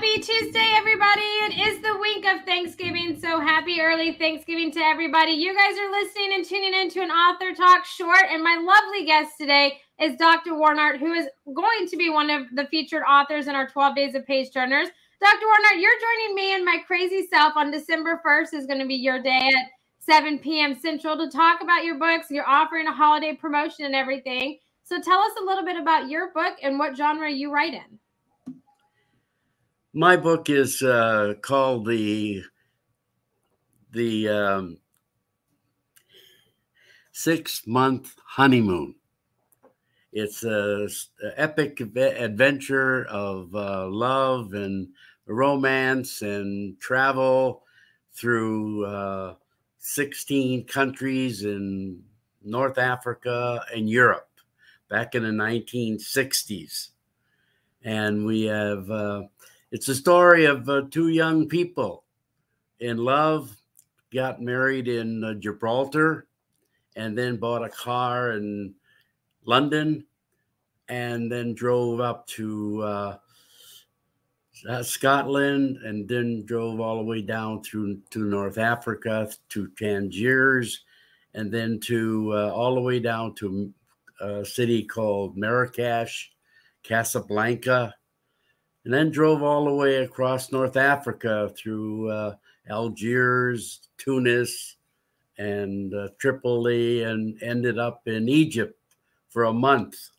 Happy Tuesday, everybody. It is the week of Thanksgiving, so happy early Thanksgiving to everybody. You guys are listening and tuning into an Author Talk Short, and my lovely guest today is Dr. Wornardt, who is going to be one of the featured authors in our 12 Days of Page Turners. Dr. Wornardt, you're joining me and my crazy self on December 1st is going to be your day at 7 p.m. Central to talk about your books. You're offering a holiday promotion and everything. So tell us a little bit about your book and what genre you write in. My book is called the 6-month honeymoon. It's an epic adventure of love and romance and travel through 16 countries in North Africa and Europe back in the 1960s. And we have... it's a story of two young people in love, got married in Gibraltar, and then bought a car in London, and then drove up to Scotland, and then drove all the way down to North Africa, to Tangiers, and then to all the way down to a city called Marrakesh, Casablanca, and then drove all the way across North Africa through Algiers, Tunis, and Tripoli, and ended up in Egypt for a month.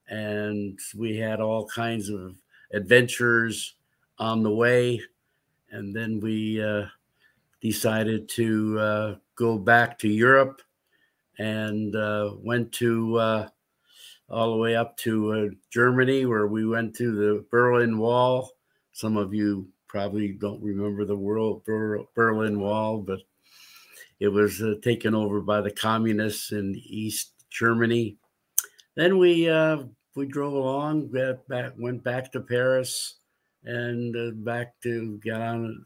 And we had all kinds of adventures on the way. And then we decided to go back to Europe, and went to all the way up to Germany, where we went to the Berlin Wall. Some of you probably don't remember the Berlin Wall, but it was taken over by the communists in East Germany. Then we drove along, went back to Paris, and got on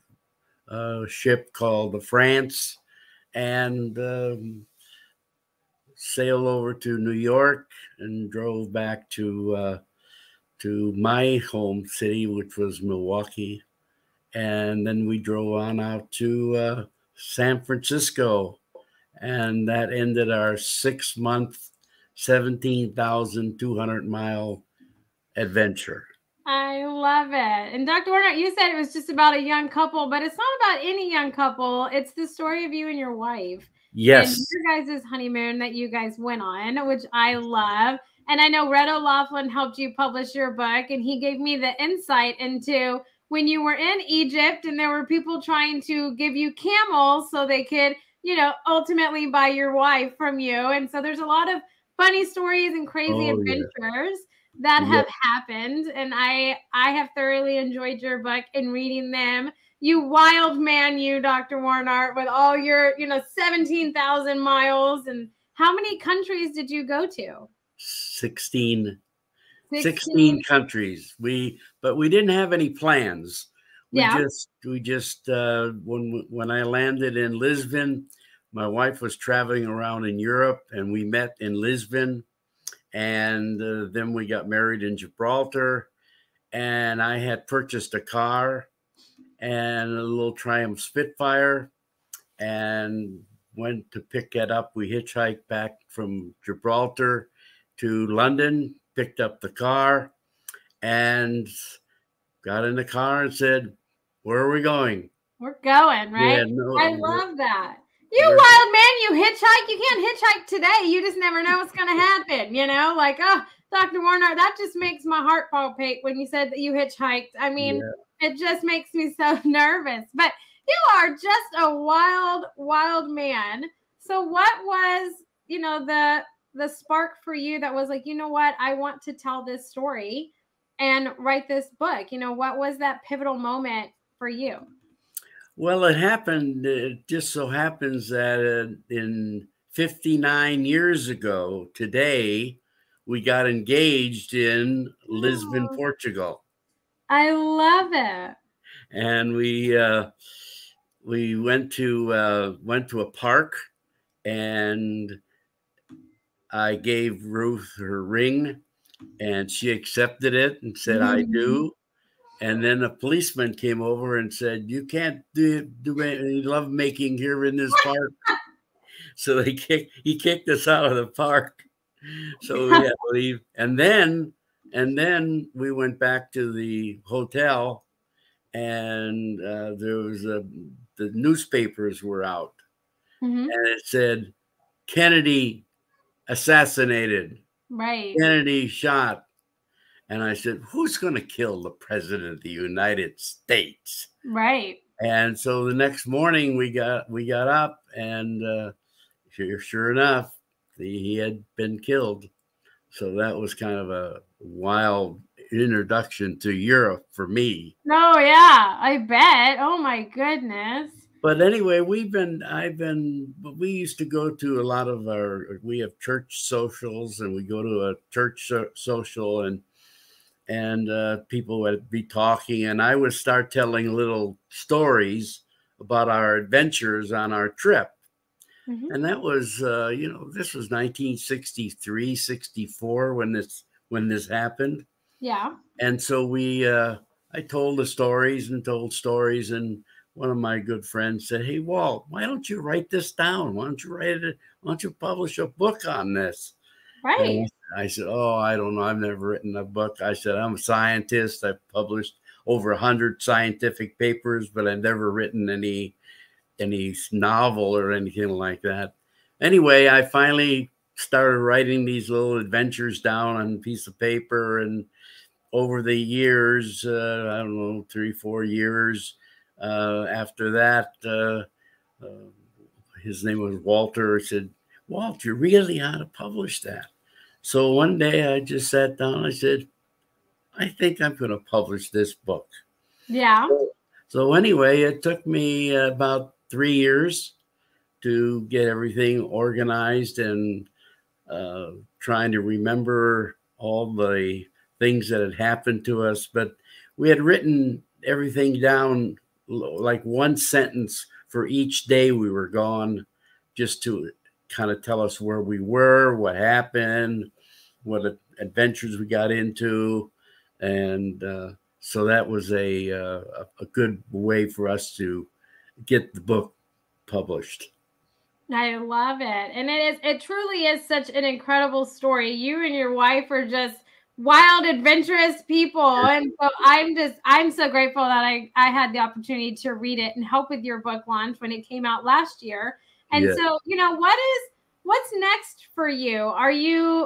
a ship called the France, and sailed over to New York, and drove back to my home city, which was Milwaukee. And then we drove on out to San Francisco, and that ended our 6-month, 17,200 mile adventure. I love it. And Dr. Wornardt, you said it was just about a young couple, but it's not about any young couple. It's the story of you and your wife. Yes. And your guys' honeymoon that you guys went on, which I love. And I know Red O'Loughlin helped you publish your book, and he gave me the insight into when you were in Egypt and there were people trying to give you camels so they could, ultimately buy your wife from you. And so there's a lot of funny stories and crazy adventures that have happened. And I have thoroughly enjoyed your book and reading them. You wild man, you, Dr. Wornardt, with all your, 17,000 miles. And how many countries did you go to? 16 countries. But we didn't have any plans. We just when I landed in Lisbon, my wife was traveling around in Europe, and we met in Lisbon, and then we got married in Gibraltar, and I had purchased a car and a little Triumph Spitfire, and went to pick it up. We hitchhiked back from Gibraltar to London, picked up the car, and got in the car and said, "Where are we going?" We're going, right? I love that. You wild man, you hitchhike. You can't hitchhike today. You just never know what's going to happen, Like, oh, Dr. Wornardt, that just makes my heart palpitate when you said that you hitchhiked. I mean, It just makes me so nervous. But you are just a wild, wild man. So what was, the spark for you that was like, you know what, I want to tell this story and write this book? What was that pivotal moment for you? Well, it just so happens that in 59 years ago today, we got engaged in Lisbon, Portugal. I love it. And we went to a park, and I gave Ruth her ring, and she accepted it and said, "I do." And then a policeman came over and said, "You can't do any love making here in this park." So he kicked us out of the park. So we had to leave. And then we went back to the hotel, and there was the newspapers were out, Mhm. and it said Kennedy assassinated, Right. Kennedy shot. And I said, who's going to kill the president of the United States? Right. And so the next morning we got up, and sure enough, he had been killed. So that was kind of a wild introduction to Europe for me. Oh yeah, I bet. Oh my goodness. But anyway, we used to go to a lot of we have church socials, and we go to a church social, and people would be talking, and I would start telling little stories about our adventures on our trip. Mhm. And that was, this was 1963, 64 when this happened. Yeah. And so I told the stories and told stories, and one of my good friends said, "Hey, Walt, why don't you write this down? Why don't you write it? Why don't you publish a book on this?" Right. And I said, "Oh, I don't know. I've never written a book." I said, "I'm a scientist. I've published over 100 scientific papers, but I've never written any novel or anything like that." Anyway, I finally started writing these little adventures down on a piece of paper, and over the years, I don't know, 3-4 years after that, his name was Walter. He said, "Walt, you really ought to publish that." So one day I just sat down. I said, "I think I'm going to publish this book." Yeah. So anyway, it took me about 3 years to get everything organized, and trying to remember all the things that had happened to us. But we had written everything down, like one sentence for each day we were gone, just to kind of tell us where we were, what happened, what adventures we got into. And so that was a good way for us to get the book published. I love it. And it truly is such an incredible story. You and your wife are just wild, adventurous people. And so I'm so grateful that I had the opportunity to read it and help with your book launch when it came out last year. And Yeah. so, what's next for you?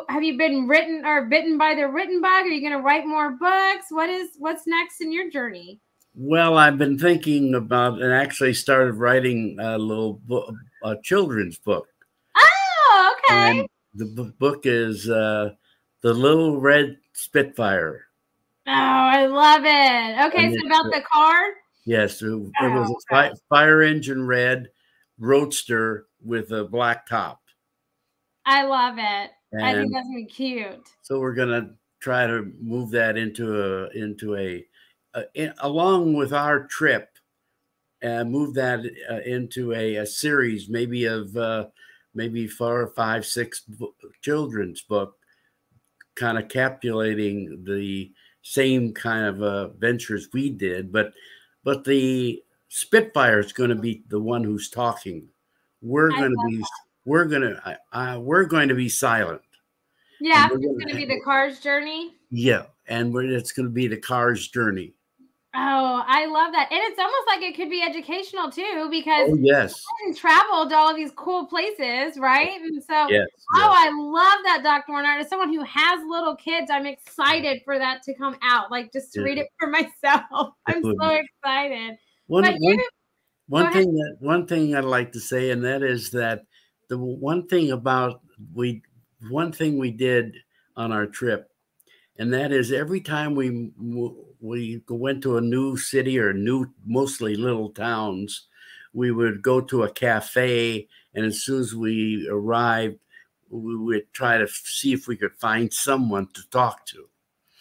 Have you been written or bitten by the written bug? Are you going to write more books? What's next in your journey? Well, I've been thinking about, and actually started writing a little book, a children's book. Oh, okay. And the book is The Little Red Spitfire. Oh, I love it. Okay, And so about the car? yes, it was Oh, a fire engine red roadster with a black top. I love it. I think And that's gonna be cute. so we're going to try to move that along with our trip, move that into a series, maybe of maybe 4, 5, 6 children's book, kind of capitulating the same kind of ventures we did, but the Spitfire is going to be the one who's talking. We're I going to love be we're going to be silent. And Yeah, we're it's going gonna to, be the car's journey. yeah, and it's going to be the car's journey. Oh, I love that. And it's almost like it could be educational too, because Oh yes, you traveled to all of these cool places, right? And so, yes, oh, yes. I love that, Dr. Wornardt. As someone who has little kids, I'm excited for that to come out, like just to read it for myself. I'm so excited. But One thing I'd like to say, and that is that the one thing we did on our trip, and that is every time we went to a new city or mostly little towns, we would go to a cafe, and as soon as we arrived, we would try to see if we could find someone to talk to.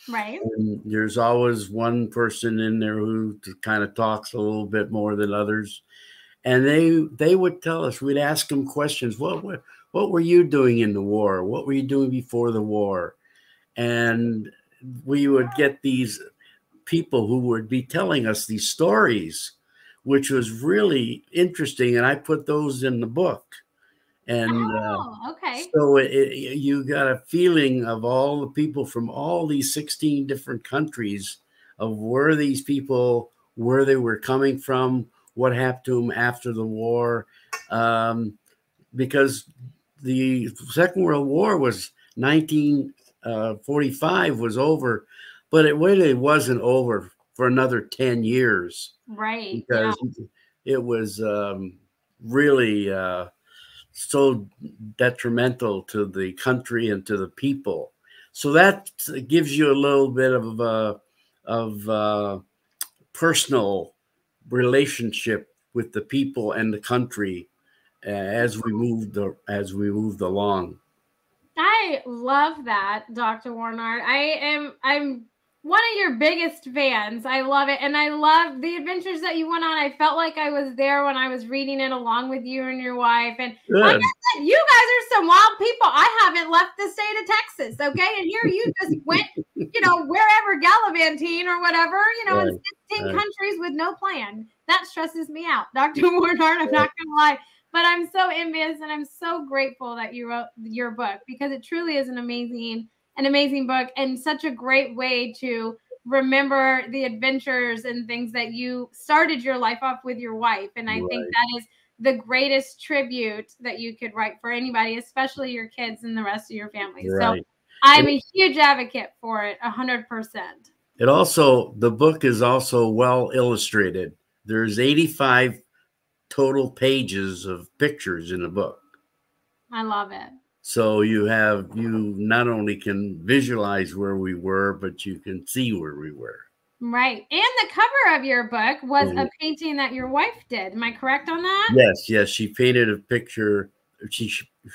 right. And there's always one person in there who kind of talks a little bit more than others, and they would tell us. We'd ask them questions. What were you doing in the war? What were you doing before the war? And we would get these people who would be telling us these stories, which was really interesting. And I put those in the book. And Oh, okay. so you got a feeling of all the people from all these 16 different countries, of where these people, where they were coming from, what happened to them after the war. Because the Second World War was 1945 was over, but it really wasn't over for another 10 years. Right. Yeah. Because it was really so detrimental to the country and to the people. So that gives you a little bit of personal relationship with the people and the country as we moved along. I love that, Dr. Wornardt. I'm one of your biggest fans. I love it. And I love the adventures that you went on. I felt like I was there when I was reading it along with you and your wife. And like I said, you guys are some wild people. I haven't left the state of Texas, okay? And here you just went, wherever gallivanting or whatever, in 16 countries with no plan. That stresses me out, Dr. Wornardt. I'm not going to lie. But I'm so envious and I'm so grateful that you wrote your book, because it truly is an amazing book, and such a great way to remember the adventures and things that you started your life off with your wife. And I think that is the greatest tribute that you could write for anybody, especially your kids and the rest of your family. So I'm a huge advocate for it, 100%. The book is also well illustrated. There's 85 total pages of pictures in the book. I love it. So you not only can visualize where we were, but you can see where we were. Right. And the cover of your book was a painting that your wife did. Am I correct on that? Yes. She painted a picture.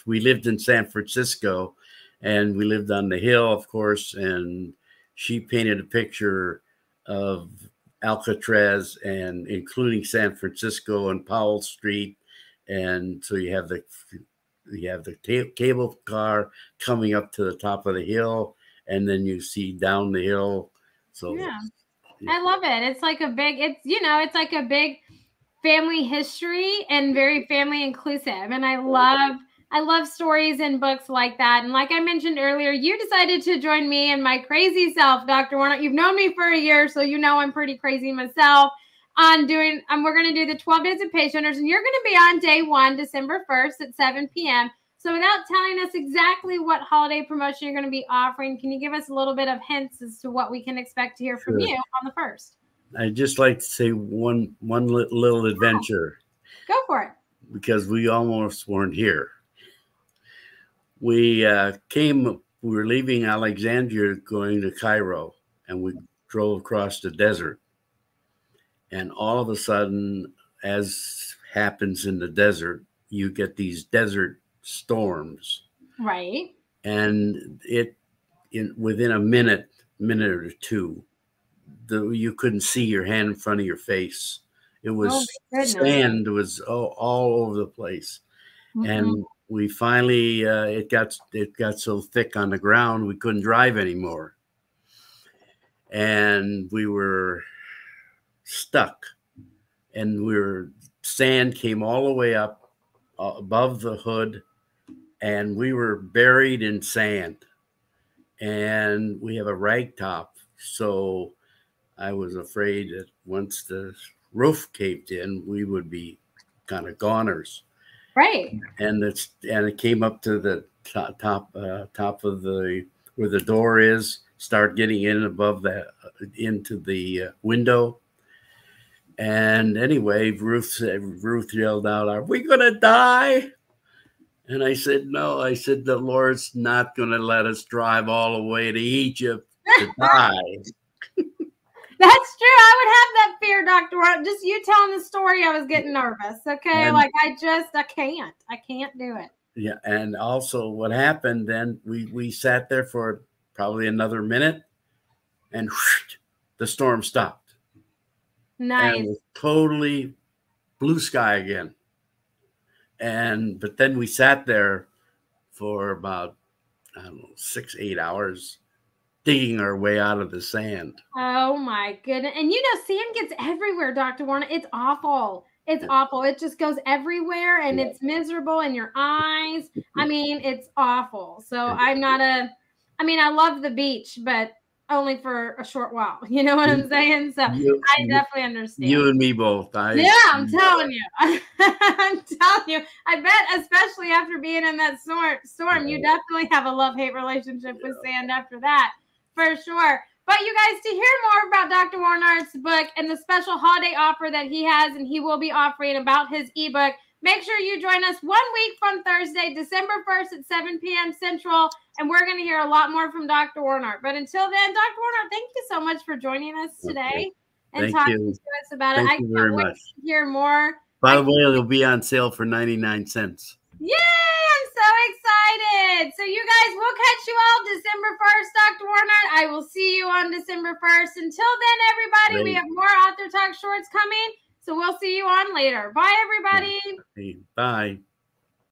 We lived in San Francisco, and we lived on the hill, of course, and she painted a picture of Alcatraz, and including San Francisco and Powell Street. And so you have the cable car coming up to the top of the hill, and then you see down the hill. So yeah. I love it. It's like a big family history and very family inclusive. And I love stories and books like that. And like I mentioned earlier, you decided to join me and my crazy self, Dr. Wornardt. You've known me for a year, so I'm pretty crazy myself. We're going to do the 12 days of page hunters, and you're going to be on day 1, December 1st at 7 p.m. So without telling us exactly what holiday promotion you're going to be offering, can you give us a little bit of hints as to what we can expect to hear from you on the 1st? I'd just like to say one little adventure. Go for it. Because we almost weren't here. We were leaving Alexandria going to Cairo, and we drove across the desert. And all of a sudden, as happens in the desert, you get these desert storms. Right. And within a minute or two, you couldn't see your hand in front of your face. It was sand. It was all over the place. And we finally, it got so thick on the ground, we couldn't drive anymore. And we were stuck. And sand came all the way up above the hood, and we were buried in sand. And we have a rag top. So I was afraid that once the roof caved in, we would be kind of goners. Right. And it came up to the top of where the door is, start getting in above into the window. And anyway, Ruth yelled out, "Are we going to die?" And I said, "No." I said, "The Lord's not going to let us drive all the way to Egypt to die." That's true. I would have that fear, Dr. Wornardt. Just you telling the story, I was getting nervous. Okay. I can't do it. Yeah. And also what happened then, we sat there for probably another minute, and whoosh, the storm stopped. Nice. And it was totally blue sky again. But then we sat there for about, 6-8 hours, digging our way out of the sand. Oh my goodness. And you know, sand gets everywhere, Dr. Warner. It's awful. It's awful. It just goes everywhere and it's miserable in your eyes. I mean, it's awful. So I love the beach, but only for a short while. You know what I'm saying? So I definitely understand. You and me both. Yeah, I'm telling you. I'm telling you. I bet, especially after being in that storm, you definitely have a love-hate relationship with sand after that, for sure. But you guys, to hear more about Dr. Wornardt's book and the special holiday offer that he has and he will be offering about his ebook, make sure you join us 1 week from Thursday, December 1st at 7 p.m. Central, and we're going to hear a lot more from Dr. Wornardt. But until then, Dr. Wornardt, thank you so much for joining us today and talking to us about it. I can't wait to hear more. By the way, it'll be on sale for 99 cents. Yay! I'm so excited. So you guys, we'll catch you all December 1st, Dr. Wornardt. I will see you on December 1st. Until then, everybody, we have more Author Talk Shorts coming. So we'll see you on later. Bye, everybody. Bye.